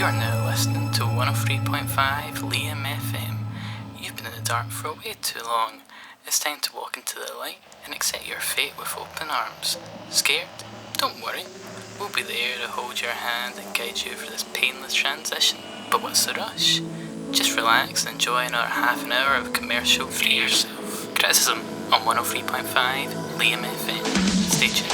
You're now listening to 103.5 Liam FM. You've been in the dark for way too long. It's time to walk into the light and accept your fate with open arms. Scared? Don't worry. We'll be there to hold your hand and guide you through this painless transition. But what's the rush? Just relax and enjoy another half an hour of commercial-free yourself. Criticism on 103.5 Liam FM. Stay tuned.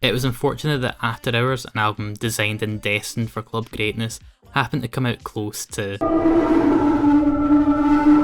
It was unfortunate that After Hours, an album designed and destined for club greatness, happened to come out close to.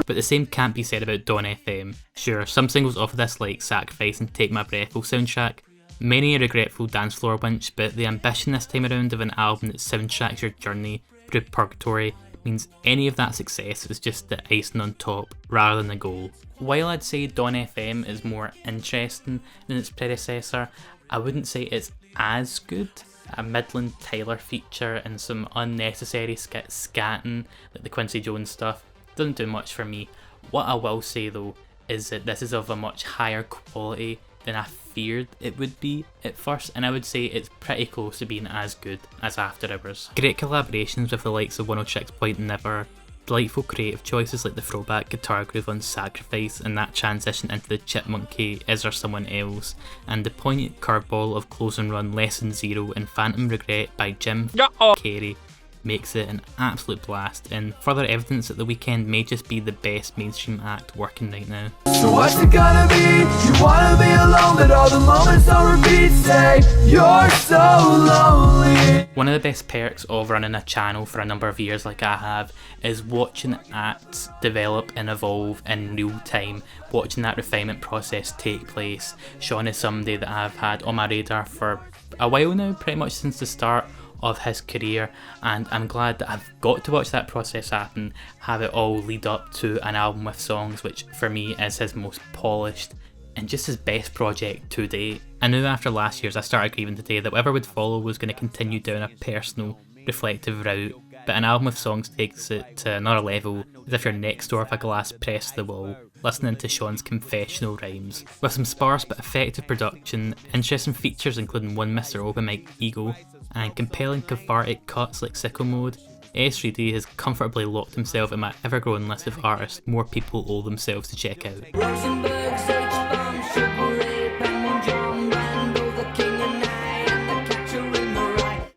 But the same can't be said about Dawn FM. Sure, some singles off of this, like Sacrifice and Take My Breath, will soundtrack many a regretful dance floor wench, but the ambition this time around of an album that soundtracks your journey through purgatory means any of that success is just the icing on top rather than the goal. While I'd say Dawn FM is more interesting than its predecessor, I wouldn't say it's as good. A middling Tyler feature and some unnecessary scatting like the Quincy Jones stuff doesn't do much for me. What I will say though is that this is of a much higher quality than I feared it would be at first, and I would say it's pretty close to being as good as After Hours. Great collaborations with the likes of 106 Never, delightful creative choices like the throwback guitar groove on Sacrifice and that transition into the chipmunky Is There Someone Else, and the poignant curveball of Close and Run Lesson Zero and Phantom Regret by Jim Carrey makes it an absolute blast, and further evidence that The Weeknd may just be the best mainstream act working right now. So what's it gonna be? You wanna be alone, but all the moments on repeat say you're so lonely. One of the best perks of running a channel for a number of years like I have is watching acts develop and evolve in real time, watching that refinement process take place. Sean is somebody that I've had on my radar for a while now, pretty much since the start of his career, and I'm glad that I've got to watch that process happen, have it all lead up to an album with songs which for me is his most polished and just his best project to date. I knew after last year's I started grieving today that whatever would follow was going to continue down a personal, reflective route, but an album with songs takes it to another level, as if you're next door with a glass pressed to the wall, listening to Sean's confessional rhymes. With some sparse but effective production, interesting features including one Mr. Open Mic Ego, and compelling cathartic cuts like Sicko Mode, S3D has comfortably locked himself in my ever-growing list of artists more people owe themselves to check out.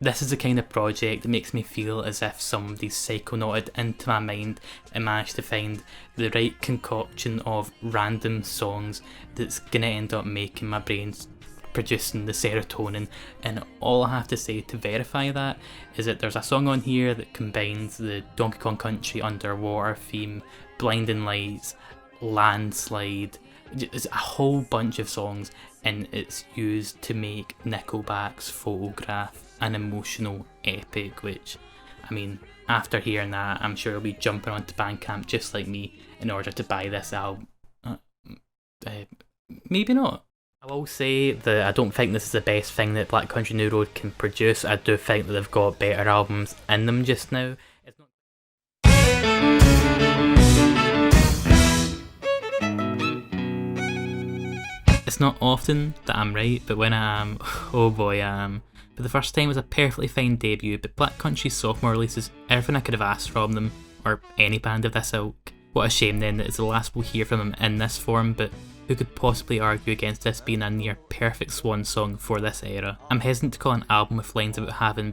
This is the kind of project that makes me feel as if somebody's psychonauted into my mind and managed to find the right concoction of random songs that's gonna end up making my brain producing the serotonin, and all I have to say to verify that is that there's a song on here that combines the Donkey Kong Country Underwater theme, Blinding Lights, Landslide, it's a whole bunch of songs, and it's used to make Nickelback's Photograph an emotional epic, which, I mean, after hearing that, I'm sure I'll be jumping onto Bandcamp just like me in order to buy this album. Maybe not. I will say that I don't think this is the best thing that Black Country New Road can produce. I do think that they've got better albums in them just now. It's not often that I'm right, but when I am, oh boy I am. For the first time, it was a perfectly fine debut, but Black Country's sophomore release is everything I could have asked from them, or any band of this ilk. What a shame then that it's the last we'll hear from them in this form, but who could possibly argue against this being a near perfect swan song for this era? I'm hesitant to call an album with lines about having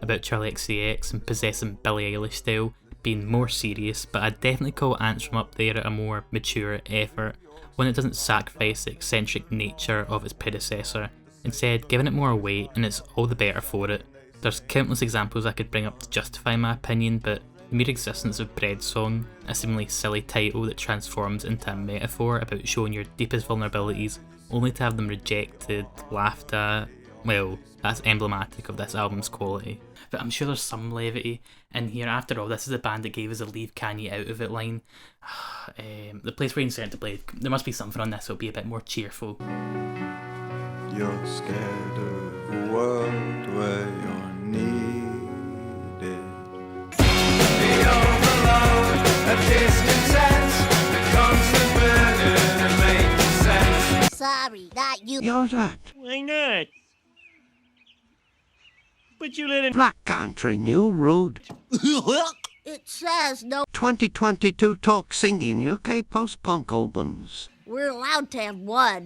about Charli XCX and possessing Billie Eilish style being more serious, but I'd definitely call Ants From Up There a more mature effort, one that doesn't sacrifice the eccentric nature of its predecessor, instead giving it more weight, and it's all the better for it. There's countless examples I could bring up to justify my opinion, but the mere existence of Bread Song, a seemingly silly title that transforms into a metaphor about showing your deepest vulnerabilities, only to have them rejected, laughed at, well, that's emblematic of this album's quality. But I'm sure there's some levity in here. After all, this is the band that gave us a Leave Kanye Out of It line. The place where you insert the blade, there must be something on this that'll be a bit more cheerful. You're scared of a world where you're needed. The overload of discontent becomes You're that Why not? But you let him. Black Country New Road. It says no. 2022 talk singing UK post-punk albums. We're allowed to have one.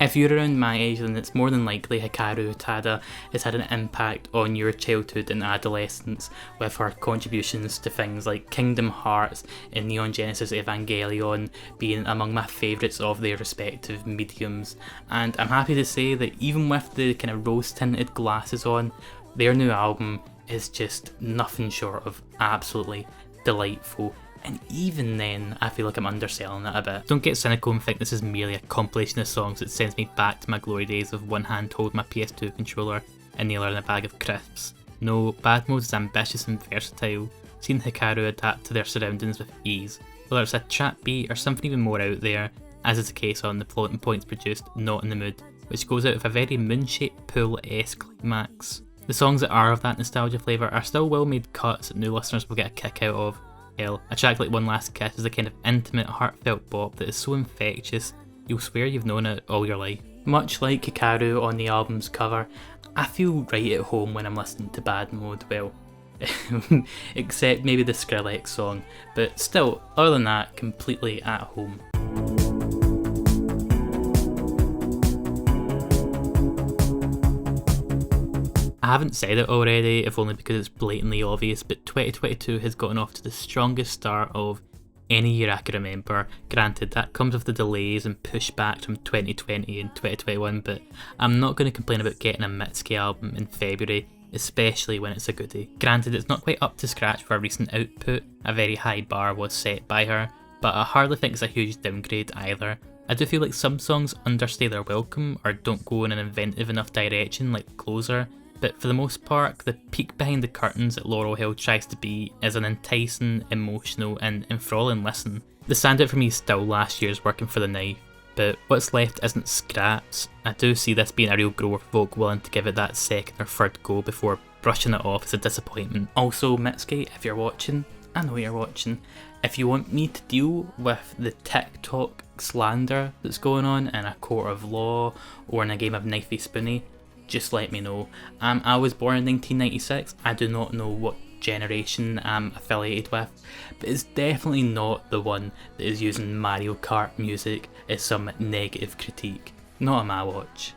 If you're around my age, then it's more than likely Hikaru Utada has had an impact on your childhood and adolescence with her contributions to things like Kingdom Hearts and Neon Genesis Evangelion being among my favourites of their respective mediums. And I'm happy to say that even with the kind of rose tinted glasses on, their new album is just nothing short of absolutely delightful. And even then, I feel like I'm underselling it a bit. Don't get cynical and think this is merely a compilation of songs that sends me back to my glory days of one hand holding my PS2 controller and the other in a bag of crisps. No, Bad Mode is ambitious and versatile, seeing Hikaru adapt to their surroundings with ease, whether it's a trap beat or something even more out there, as is the case on the Floating Points produced Not in the Mood, which goes out with a very Moonshaped Pool-esque climax. The songs that are of that nostalgia flavour are still well made cuts that new listeners will get a kick out of. Hell, a track like One Last Kiss is the kind of intimate, heartfelt bop that is so infectious, you'll swear you've known it all your life. Much like Hikaru on the album's cover, I feel right at home when I'm listening to Bad Mode, well, except maybe the Skrillex song, but still, other than that, completely at home. I haven't said it already, if only because it's blatantly obvious, but 2022 has gotten off to the strongest start of any year I can remember. Granted, that comes with the delays and pushback from 2020 and 2021, but I'm not going to complain about getting a Mitski album in February, especially when it's a goodie. Granted, it's not quite up to scratch for a recent output, a very high bar was set by her, but I hardly think it's a huge downgrade either. I do feel like some songs understay their welcome or don't go in an inventive enough direction like Closer, but for the most part, the peek behind the curtains that Laurel Hill tries to be is an enticing, emotional and enthralling listen. The standout for me is still last year's Working for the Knife, but what's left isn't scraps. I do see this being a real grower for folk willing to give it that second or third go before brushing it off as a disappointment. Also, Mitski, if you're watching, I know you're watching, if you want me to deal with the TikTok slander that's going on in a court of law or in a game of knifey spoony, just let me know. I was born in 1996, I do not know what generation I'm affiliated with, but it's definitely not the one that is using Mario Kart music as some negative critique. Not on my watch.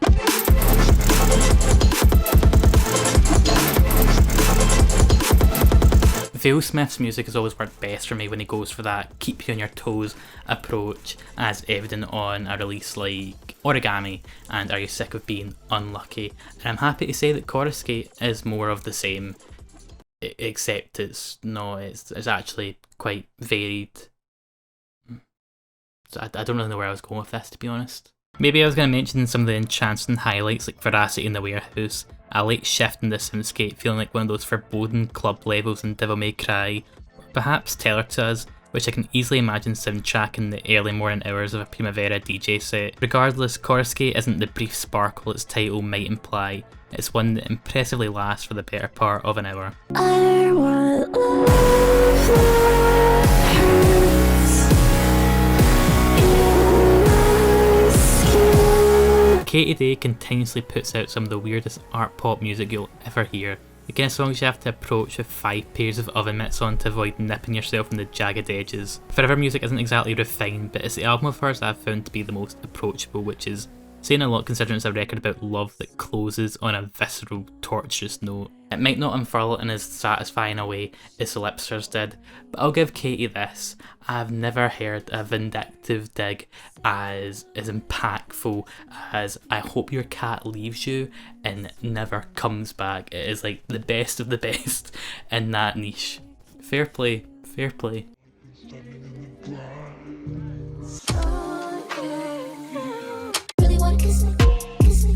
Vale Smith's music has always worked best for me when he goes for that keep you on your toes approach, as evident on a release like Origami and Are You Sick of Being Unlucky, and I'm happy to say that Korosky is more of the same, except it's actually quite varied. So I don't really know where I was going with this, to be honest. Maybe I was going to mention some of the enchanting highlights like Veracity in the Warehouse. I like shifting the soundscape, feeling like one of those foreboding club levels in Devil May Cry, or perhaps Tell Her to Us, which I can easily imagine soundtracking the early morning hours of a Primavera DJ set. Regardless, Korosky isn't the brief sparkle its title might imply, it's one that impressively lasts for the better part of an hour. I want love that hurts in my skin. Katie Day continuously puts out some of the weirdest art pop music you'll ever hear. The kind of songs you have to approach with 5 pairs of oven mitts on to avoid nipping yourself in the jagged edges. Forever Music isn't exactly refined, but it's the album of hers that I've found to be the most approachable, which is saying a lot considering it's a record about love that closes on a visceral, torturous note. It might not unfurl in as satisfying a way as Elipsers did, but I'll give Katie this. I've never heard a vindictive dig as impactful as I Hope Your Cat Leaves You and Never Comes Back. It is like the best of the best in that niche. Fair play, fair play. Really wanna kiss me, kiss me.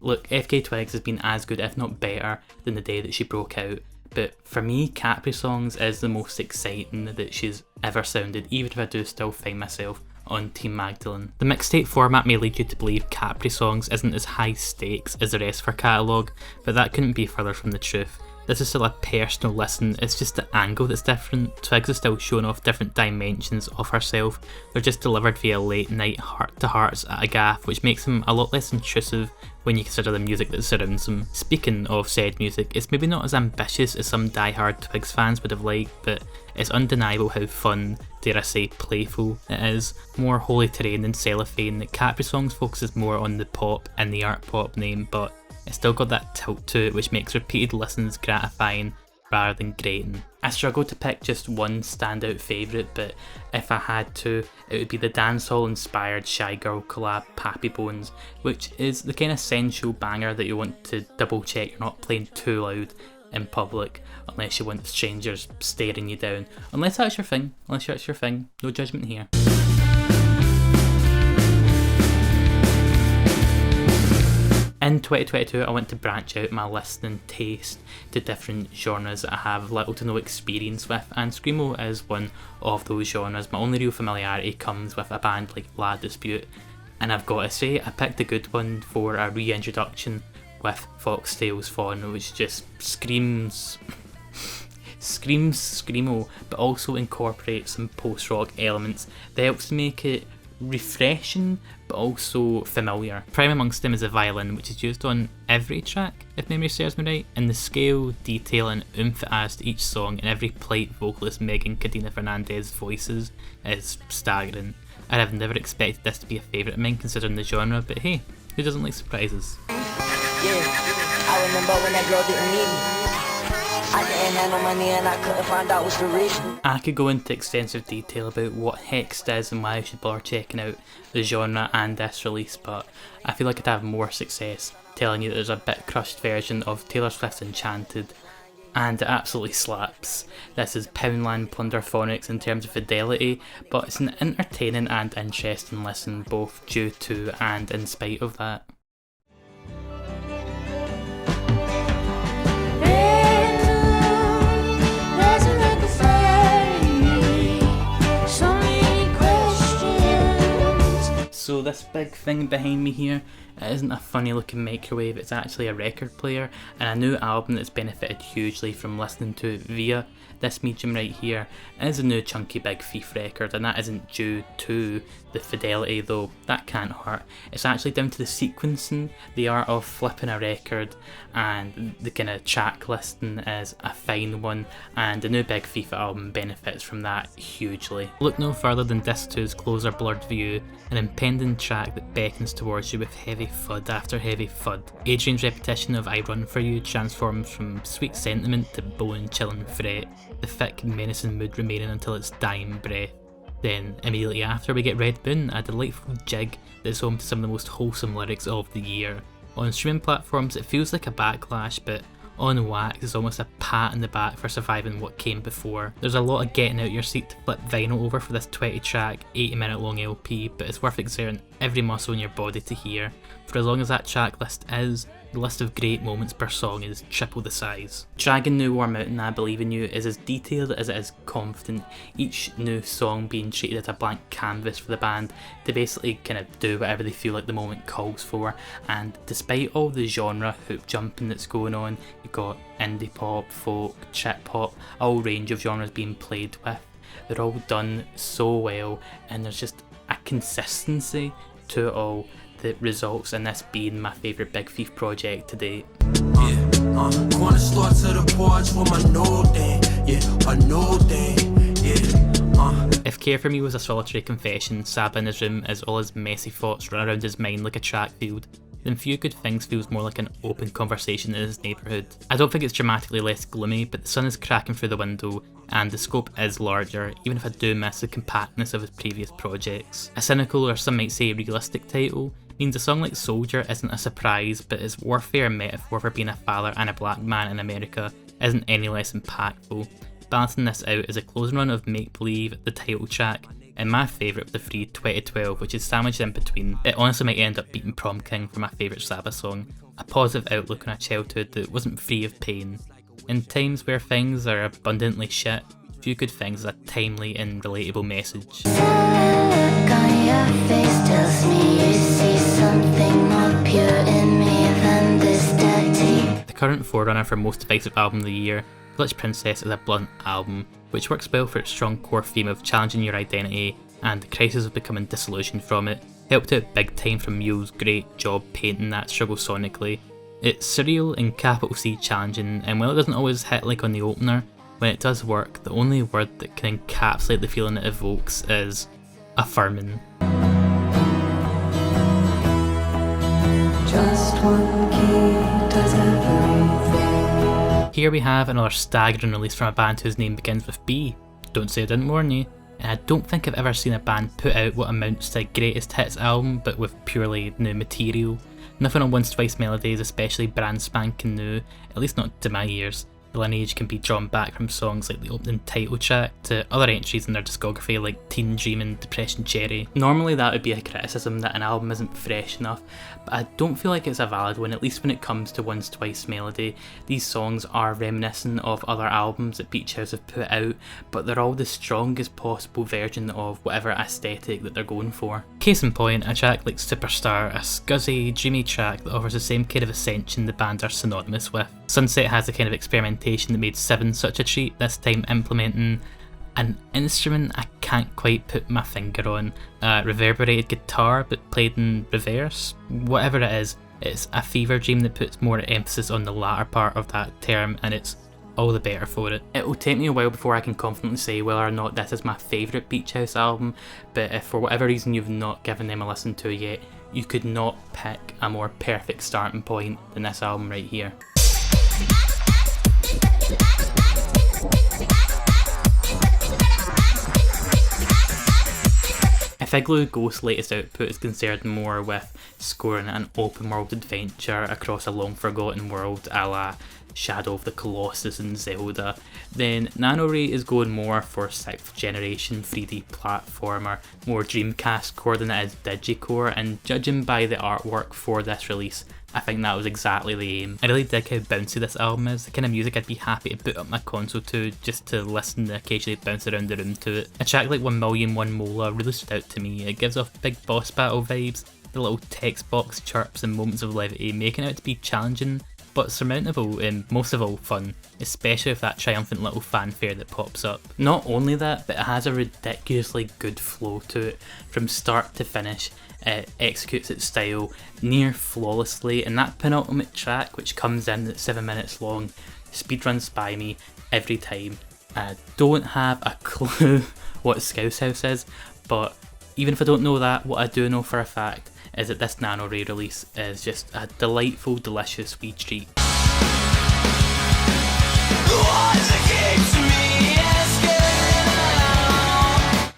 Look, FK Twigs has been as good, if not better, than the day that she broke out, but for me, Capri Songs is the most exciting that she's ever sounded, even if I do still find myself on Team Magdalene. The mixtape format may lead you to believe Capri Songs isn't as high stakes as the rest of her catalogue, but that couldn't be further from the truth. This is still a personal listen, it's just the angle that's different. Twigs is still showing off different dimensions of herself. They're just delivered via late night heart to hearts at a gaff, which makes them a lot less intrusive when you consider the music that surrounds them. Speaking of said music, it's maybe not as ambitious as some die-hard Twigs fans would have liked, but it's undeniable how fun, dare I say playful, it is. More holy terrain than cellophane. Capri Songs focuses more on the pop and the art pop name, but it's still got that tilt to it which makes repeated listens gratifying rather than grating. I struggle to pick just one standout favourite, but if I had to, it would be the dancehall inspired Shy Girl collab Pappy Bones, which is the kind of sensual banger that you want to double check you're not playing too loud in public, unless you want strangers staring you down. Unless that's your thing, no judgment here. In 2022, I want to branch out my listening taste to different genres that I have little to no experience with, and Screamo is one of those genres. My only real familiarity comes with a band like La Dispute, and I've got to say, I picked a good one for a reintroduction with Foxtails Fawn, which just screams Screamo, but also incorporates some post-rock elements that helps to make it refreshing but also familiar. Prime amongst them is a violin, which is used on every track if memory serves me right, and the scale, detail and oomph it adds to each song, and every polite vocalist Megan Cadena Fernandez voices is staggering. I'd have never expected this to be a favourite of mine considering the genre, but hey, who doesn't like surprises? Yeah, I remember when that girl didn't need me. I didn't have no money and I couldn't find out what's the reason. I could go into extensive detail about what Hext is and why you should bother checking out the genre and this release, but I feel like I'd have more success telling you that there's a bit crushed version of Taylor Swift's Enchanted, and it absolutely slaps. This is Poundland Plunderphonics in terms of fidelity, but it's an entertaining and interesting listen both due to and in spite of that. So this big thing behind me here, it isn't a funny looking microwave, it's actually a record player and a new album that's benefited hugely from listening to it via this medium right here. It is a new chunky Big Thief record, and that isn't due to the fidelity, though that can't hurt. It's actually down to the sequencing, the art of flipping a record, and the kind of track listing is a fine one, and the new Big Thief album benefits from that hugely. Look no further than Disc 2's Closer Blurred View, an impending track that beckons towards you with heavy thud after heavy thud. Adrian's repetition of I Run For You transforms from sweet sentiment to bone-chilling fret, the thick menacing mood remaining until its dying breath. Then, immediately after, we get Red Moon, a delightful jig that's home to some of the most wholesome lyrics of the year. On streaming platforms it feels like a backlash, but on Wax it's almost a pat in the back for surviving what came before. There's a lot of getting out your seat to flip vinyl over for this 20 track, 80 minute long LP, but it's worth exerting every muscle in your body to hear. For as long as that track list is, the list of great moments per song is triple the size. Dragon New War Mountain I Believe In You is as detailed as it is confident, each new song being treated as a blank canvas for the band to basically kind of do whatever they feel like the moment calls for, and despite all the genre hoop jumping that's going on, you've got indie pop, folk, trip hop, a whole range of genres being played with. They're all done so well, and there's just a consistency to it all that results in this being my favourite Big Thief project to date. Corner store to the porch for my new thing, a new thing, If Care For Me was a solitary confession, Saba in his room as all his messy thoughts run around his mind like a track field, then Few Good Things feels more like an open conversation in his neighbourhood. I don't think it's dramatically less gloomy, but the sun is cracking through the window and the scope is larger, even if I do miss the compactness of his previous projects. A cynical, or some might say realistic title means a song like Soldier isn't a surprise, but his warfare metaphor for being a father and a black man in America isn't any less impactful. Balancing this out is a closing run of Make Believe, the title track, and my favourite of the three, 2012, which is sandwiched in between. It honestly might end up beating Prom King for my favourite Saba song, a positive outlook on a childhood that wasn't free of pain. In times where things are abundantly shit, few good things as a timely and relatable message. Look on your face tells me you see something more pure in me than this dirty. The current forerunner for most divisive album of the year, Glitch Princess is a blunt album, which works well for its strong core theme of challenging your identity and the crisis of becoming disillusioned from it, helped out big time from Mule's great job painting that struggle sonically. It's surreal and capital C challenging, and while it doesn't always hit like on the opener, when it does work, the only word that can encapsulate the feeling it evokes is affirming. Just one key does everything. Here we have another staggering release from a band whose name begins with B. Don't say I didn't warn you. And I don't think I've ever seen a band put out what amounts to a greatest hits album but with purely new material. Nothing on Once Twice Melody is especially brand spanking new, at least not to my ears. The lineage can be drawn back from songs like the opening title track to other entries in their discography like Teen Dream and Depression Cherry. Normally that would be a criticism that an album isn't fresh enough, but I don't feel like it's a valid one, at least when it comes to Once Twice Melody. These songs are reminiscent of other albums that Beach House have put out, but they're all the strongest possible version of whatever aesthetic that they're going for. Case in point, a track like Superstar, a scuzzy, dreamy track that offers the same kind of ascension the band are synonymous with. Sunset has the kind of experimentation that made Seven such a treat, this time implementing an instrument I can't quite put my finger on, a reverberated guitar but played in reverse. Whatever it is, it's a fever dream that puts more emphasis on the latter part of that term, and it's all the better for it. It will take me a while before I can confidently say whether or not this is my favourite Beach House album, but if for whatever reason you've not given them a listen to yet, you could not pick a more perfect starting point than this album right here. If Igloo Ghost's latest output is concerned more with scoring an open world adventure across a long forgotten world a la Shadow of the Colossus and Zelda, then NaNoWri is going more for 6th generation 3D platformer, more Dreamcast core than it is Digicore, and judging by the artwork for this release, I think that was exactly the aim. I really dig how bouncy this album is, the kind of music I'd be happy to boot up my console to just to listen and occasionally bounce around the room to it. A track like 1,000,001 Mola really stood out to me. It gives off big boss battle vibes, the little text box chirps and moments of levity, making it out to be challenging but surmountable and most of all fun, especially with that triumphant little fanfare that pops up. Not only that, but it has a ridiculously good flow to it from start to finish. It executes its style near flawlessly, and that penultimate track, which comes in at 7 minutes long, speedruns by me every time. I don't have a clue what Scouse House is, but even if I don't know that, what I do know for a fact is that this NaNoWri release is just a delightful, delicious wee treat.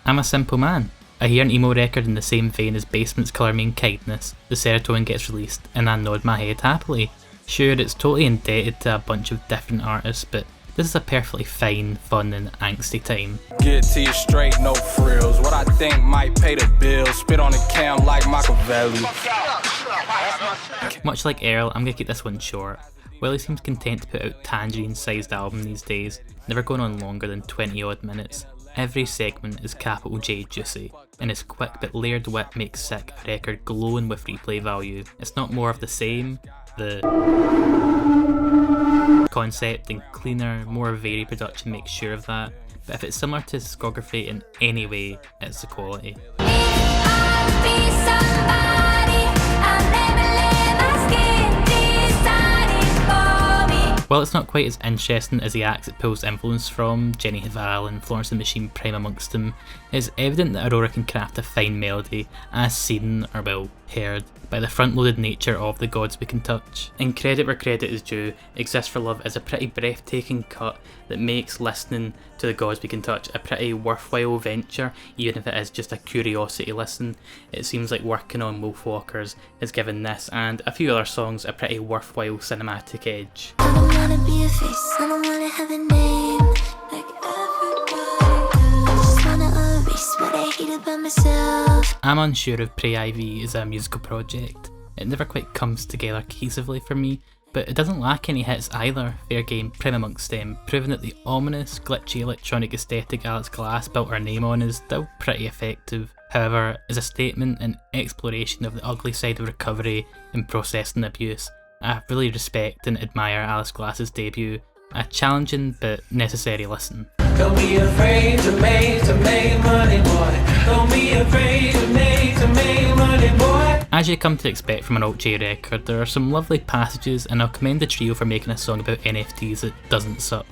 I'm a simple man. I hear an emo record in the same vein as Basement's Colour Me and Kindness, the serotonin gets released, and I nod my head happily. Sure, it's totally indebted to a bunch of different artists, but this is a perfectly fine, fun and angsty time. Get to you straight, no frills. What I think might pay the bills. Spit on the cam like Machiavelli. Much like Earl, I'm gonna keep this one short. While he seems content to put out Tangerine-sized album these days, never going on longer than 20 odd minutes, every segment is capital J juicy, and his quick but layered wit makes Sick a record glowing with replay value. It's not more of the same, the concept and cleaner, more varied production makes sure of that, but if it's similar to his discography in any way, it's the quality. While it's not quite as interesting as the acts it pulls influence from, Jenny Hval and Florence and the Machine prime amongst them, it's evident that Aurora can craft a fine melody, as seen, or well, heard, by the front-loaded nature of The Gods We Can Touch. And credit where credit is due, Exist for Love is a pretty breathtaking cut that makes listening to The Gods We Can Touch a pretty worthwhile venture, even if it is just a curiosity listen. It seems like working on Wolfwalkers has given this and a few other songs a pretty worthwhile cinematic edge. I don't wanna be a face, I don't wanna have a name like everybody. I just wanna erase what I hate about myself. I'm unsure if Prey IV is a musical project. It never quite comes together cohesively for me, but it doesn't lack any hits either, fair game prim amongst them, proving that the ominous, glitchy electronic aesthetic Alex Glass built her name on is still pretty effective. However, as a statement and exploration of the ugly side of recovery and processing abuse, I really respect and admire Alice Glass's debut, a challenging but necessary listen. Don't be afraid to make money, boy. Don't be afraid to make money, boy. As you come to expect from an alt-J record, there are some lovely passages, and I'll commend the trio for making a song about NFTs that doesn't suck.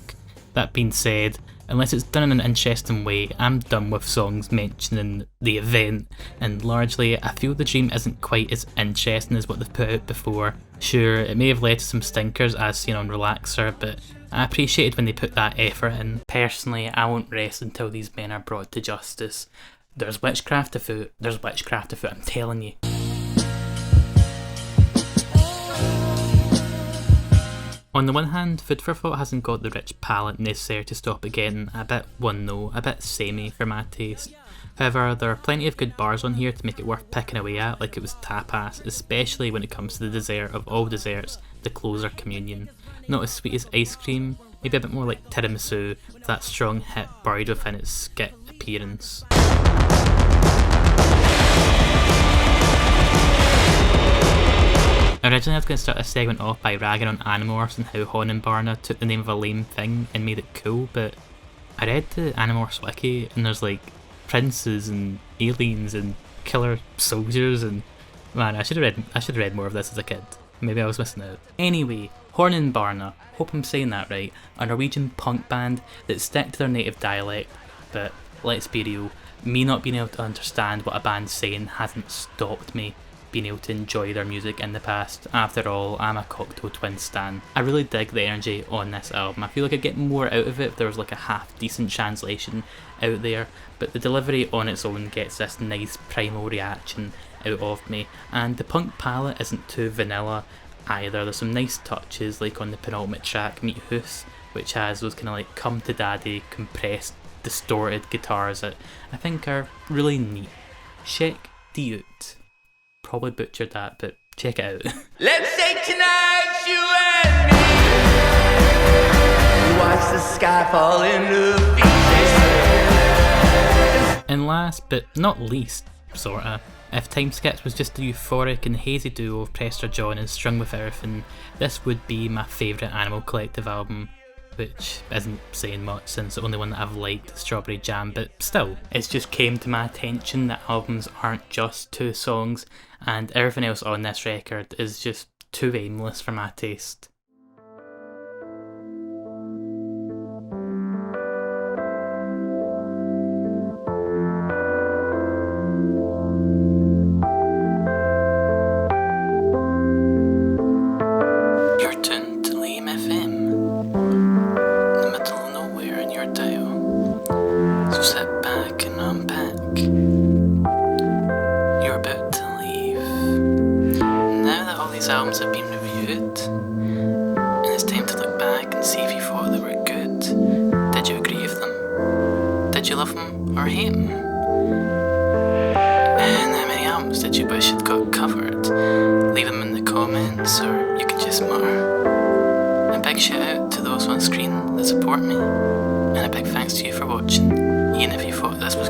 That being said, unless it's done in an interesting way, I'm done with songs mentioning the event, and largely I feel the dream isn't quite as interesting as what they've put out before. Sure, it may have led to some stinkers as seen on Relaxer, but I appreciated when they put that effort in. Personally, I won't rest until these men are brought to justice. There's witchcraft afoot, I'm telling you. On the one hand, Food for Thought hasn't got the rich palette necessary to stop it getting a bit one-note, a bit samey for my taste. However, there are plenty of good bars on here to make it worth picking away at like it was tapas, especially when it comes to the dessert of all desserts, the closer communion. Not as sweet as ice cream, maybe a bit more like tiramisu, with that strong hit buried within its skit appearance. Originally I was going to start this segment off by ragging on Animorphs and how Honenbarna took the name of a lame thing and made it cool, but I read the Animorphs wiki and there's like princes and aliens and killer soldiers, and man, I should have read more of this as a kid. Maybe I was missing out. Anyway, Honenbarna, hope I'm saying that right, a Norwegian punk band that stick to their native dialect, but let's be real, me not being able to understand what a band's saying hasn't stopped me being able to enjoy their music in the past. After all, I'm a Cocteau Twins stan. I really dig the energy on this album. I feel like I'd get more out of it if there was like a half decent translation out there, but the delivery on its own gets this nice primal reaction out of me, and the punk palette isn't too vanilla either. There's some nice touches like on the penultimate track, Meet Hoos, which has those kind of like come to daddy compressed distorted guitars that I think are really neat. Check the out. Probably butchered that, but check it out. Let's say tonight, you and me. Watch the sky fall into pieces. And last but not least, sorta, if Time Skips was just the euphoric and hazy duo of Prester John and Strung With Everything, this would be my favourite Animal Collective album, which isn't saying much since the only one that I've liked is Strawberry Jam, but still, it's just came to my attention that albums aren't just 2 songs, and everything else on this record is just too aimless for my taste. You're tuned to Liam FM. So sit back and unpack. You're about to leave. Now that all these albums have been reviewed, and it's time to look back and see if you thought they were good. Did you agree with them? Did you love them or hate them? And how many albums did you wish had got covered? Leave them in the comments, or you can just mutter. A big shout out to those on screen that support me, and a big thanks to you for watching, even if you thought this was